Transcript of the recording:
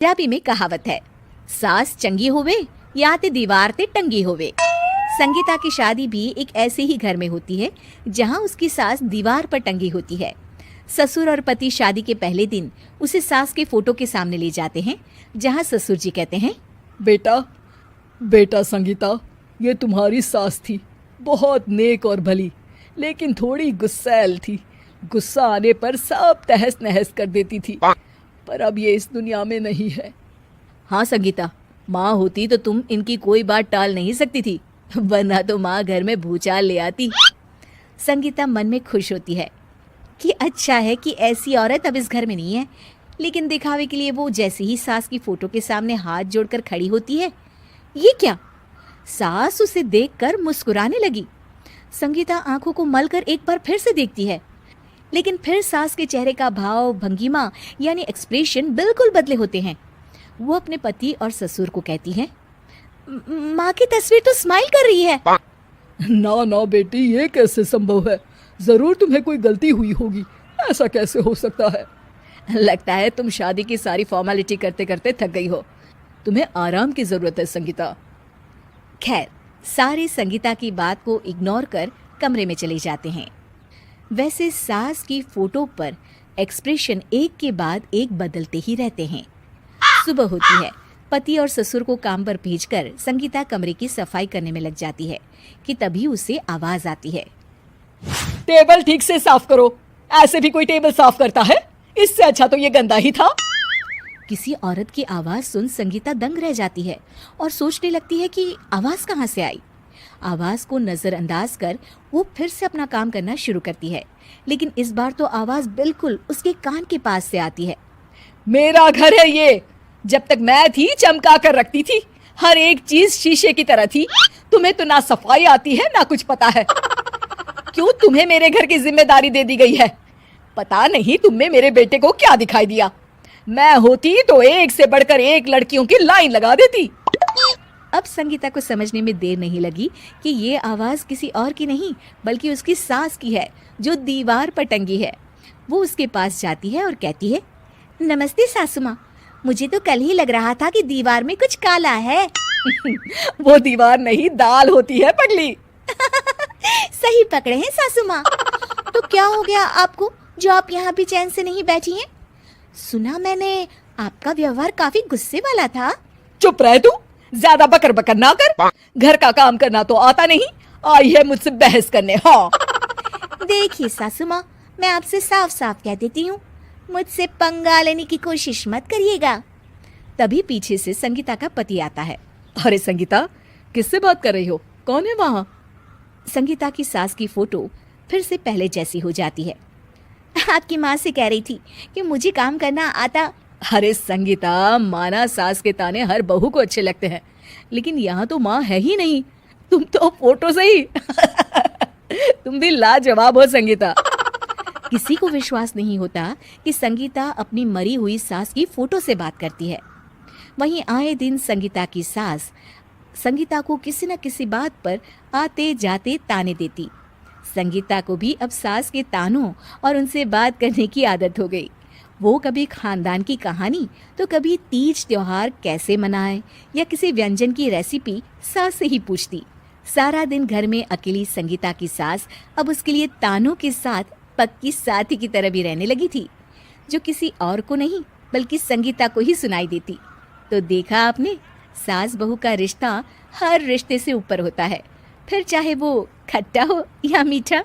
पंजाबी में कहावत है, सास चंगी होवे या ते दीवार ते टंगी होवे। संगीता की शादी भी एक ऐसे ही घर में होती है जहां उसकी सास दीवार पर टंगी होती है। ससुर और पति शादी के पहले दिन उसे सास के फोटो के सामने ले जाते हैं, जहां ससुर जी कहते हैं, बेटा बेटा संगीता, ये तुम्हारी सास थी, बहुत नेक और भली, लेकिन थोड़ी गुस्सैल थी। गुस्सा आने पर सब तहस नहस कर देती थी, पर अब ये इस दुनिया में नहीं है। हाँ संगीता, माँ होती तो तुम इनकी कोई बात टाल नहीं सकती थी, वरना तो माँ घर में भूचाल ले आती। संगीता मन में खुश होती है कि अच्छा है कि ऐसी औरत अब इस घर में नहीं है, लेकिन दिखावे के लिए वो जैसे ही सास की फोटो के सामने हाथ जोड़कर खड़ी होती है, ये क्या? सास उसे देखकर मुस्कुराने लगी। संगीता आंखों को मलकर एक बार फिर से देखती है, लेकिन फिर सास के चेहरे का भाव, भंगिमा यानी एक्सप्रेशन बिल्कुल बदले होते हैं। वो अपने पति और ससुर को कहती है, माँ की तस्वीर तो स्माइल कर रही है। ना ना बेटी, ये कैसे संभव है? जरूर तुम्हें कोई गलती हुई होगी, ऐसा कैसे हो सकता है? लगता है तुम शादी की सारी फॉर्मेलिटी करते करते थक गई हो, तुम्हें आराम की जरूरत है संगीता। खैर, सारे संगीता की बात को इग्नोर कर कमरे में चले जाते हैं। वैसे सास की फोटो पर एक्सप्रेशन एक के बाद एक बदलते ही रहते हैं। सुबह होती है, पति और ससुर को काम पर भेजकर संगीता कमरे की सफाई करने में लग जाती है कि तभी उसे आवाज आती है, टेबल ठीक से साफ करो। ऐसे भी कोई टेबल साफ करता है? इससे अच्छा तो ये गंदा ही था। किसी औरत की आवाज सुन संगीता दंग रह जाती है और सोचने लगती है कि आवाज कहाँ से आई। आवाज को नजरअंदाज कर वो फिर से अपना काम करना शुरू करती है, लेकिन इस बार तो आवाज बिल्कुल उसके कान के पास से आती है। मेरा घर है ये, जब तक मैं थी चमका कर रखती थी, हर एक चीज शीशे की तरह थी। तुम्हें तो ना सफाई आती है ना कुछ पता है। क्यों तुम्हें मेरे घर की जिम्मेदारी दे दी गई है? पता नहीं तुमने मेरे बेटे को क्या दिखाई दिया। मैं होती तो एक से बढ़कर एक लड़कियों की लाइन लगा देती। अब संगीता को समझने में देर नहीं लगी कि ये आवाज किसी और की नहीं बल्कि उसकी सास की है, जो दीवार पर टंगी है। वो उसके पास जाती है और कहती है, नमस्ते सासू माँ, मुझे तो कल ही लग रहा था कि दीवार में कुछ काला है। वो दीवार नहीं, दाल होती है पगली। सही पकड़े हैं सासू माँ। तो क्या हो गया आपको जो आप यहाँ भी चैन से नहीं बैठी हैं? सुना मैंने आपका व्यवहार काफी गुस्से वाला था। चुप रह तू, ज्यादा बकर बकर ना कर। घर का काम करना तो आता नहीं, आई है मुझसे बहस करने। हाँ देखिए सासू माँ, मैं आपसे साफ साफ कह देती हूँ, मुझसे पंगा लेने की कोशिश मत करिएगा। तभी पीछे से संगीता का पति आता है। अरे संगीता, किससे बात कर रही हो? कौन है वहाँ? संगीता की सास की फोटो फिर से पहले जैसी हो जाती है। आपकी माँ से कह रही थी कि मुझे काम करना आता। अरे संगीता, माना सास के ताने हर बहू को अच्छे लगते हैं, लेकिन यहाँ तो माँ है ही नहीं, तुम तो फोटो से ही। तुम भी लाजवाब हो संगीता। किसी को विश्वास नहीं होता कि संगीता अपनी मरी हुई सास की फोटो से बात करती है। वहीं आए दिन संगीता की सास संगीता को किसी न किसी बात पर आते जाते ताने देती। संगीता को भी अब सास के तानों और उनसे बात करने की आदत हो गई। वो कभी खानदान की कहानी तो कभी तीज त्योहार कैसे मनाए या किसी व्यंजन की रेसिपी सास से ही पूछती। सारा दिन घर में अकेली संगीता की सास अब उसके लिए तानों के साथ पक्की साथी की तरह भी रहने लगी थी, जो किसी और को नहीं बल्कि संगीता को ही सुनाई देती। तो देखा आपने, सास बहू का रिश्ता हर रिश्ते से ऊपर होता है, फिर चाहे वो खट्टा हो या मीठा।